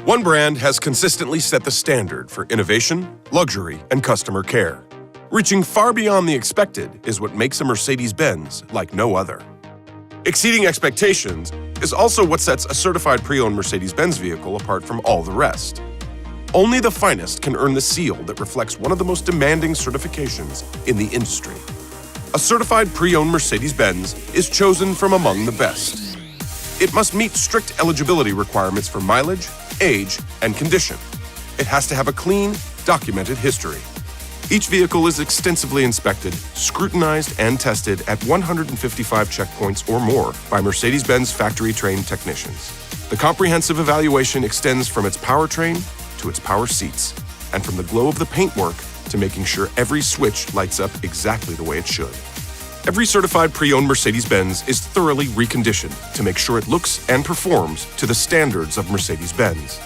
One brand has consistently set the standard for innovation, luxury, and customer care. Reaching far beyond the expected is what makes a Mercedes-Benz like no other. Exceeding expectations is also what sets a certified pre-owned Mercedes-Benz vehicle apart from all the rest. Only the finest can earn the seal that reflects one of the most demanding certifications in the industry. A certified pre-owned Mercedes-Benz is chosen from among the best. It must meet strict eligibility requirements for mileage, age, and condition. It has to have a clean, documented history. Each vehicle is extensively inspected, scrutinized, and tested at 155 checkpoints or more by Mercedes-Benz factory-trained technicians. The comprehensive evaluation extends from its powertrain to its power seats, and from the glow of the paintwork to making sure every switch lights up exactly the way it should. Every certified pre-owned Mercedes-Benz is thoroughly reconditioned to make sure it looks and performs to the standards of Mercedes-Benz.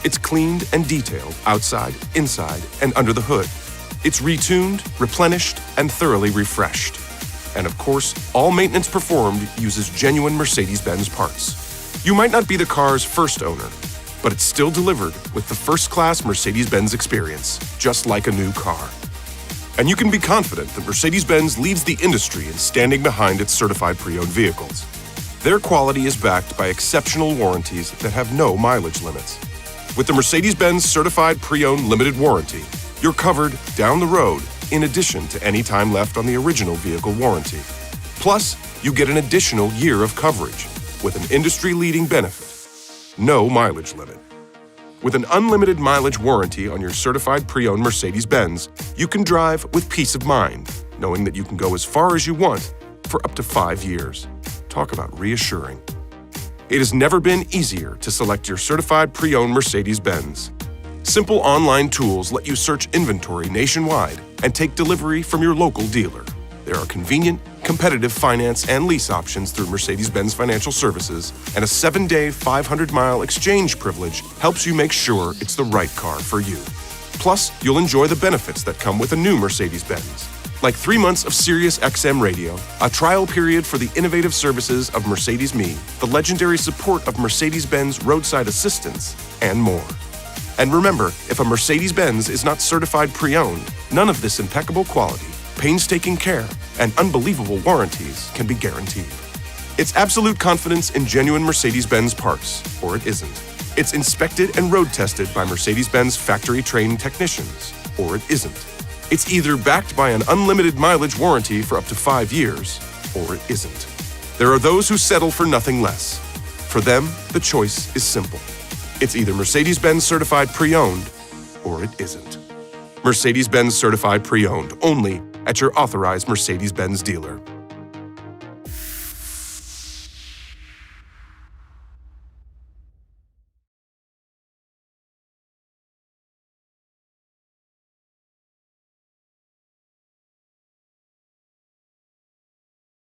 It's cleaned and detailed outside, inside, and under the hood. It's retuned, replenished, and thoroughly refreshed. And of course, all maintenance performed uses genuine Mercedes-Benz parts. You might not be the car's first owner, but it's still delivered with the first-class Mercedes-Benz experience, just like a new car. And you can be confident that Mercedes-Benz leads the industry in standing behind its certified pre-owned vehicles. Their quality is backed by exceptional warranties that have no mileage limits. With the Mercedes-Benz Certified Pre-Owned Limited Warranty, you're covered down the road in addition to any time left on the original vehicle warranty. Plus, you get an additional year of coverage with an industry-leading benefit: no mileage limit. With an unlimited mileage warranty on your certified pre-owned Mercedes-Benz, you can drive with peace of mind, knowing that you can go as far as you want for up to 5 years. Talk about reassuring. It has never been easier to select your certified pre-owned Mercedes-Benz. Simple online tools let you search inventory nationwide and take delivery from your local dealer. There are convenient, competitive finance and lease options through Mercedes-Benz Financial Services, and a 7-day, 500-mile exchange privilege helps you make sure it's the right car for you. Plus, you'll enjoy the benefits that come with a new Mercedes-Benz, like 3 months of Sirius XM radio, a trial period for the innovative services of Mercedes Me, the legendary support of Mercedes-Benz roadside assistance, and more. And remember, if a Mercedes-Benz is not certified pre-owned, none of this impeccable quality, painstaking care, and unbelievable warranties can be guaranteed. It's absolute confidence in genuine Mercedes-Benz parts, or it isn't. It's inspected and road tested by Mercedes-Benz factory-trained technicians, or it isn't. It's either backed by an unlimited mileage warranty for up to 5 years, or it isn't. There are those who settle for nothing less. For them, the choice is simple. It's either Mercedes-Benz Certified Pre-Owned, or it isn't. Mercedes-Benz Certified Pre-Owned, only at your authorized Mercedes-Benz dealer.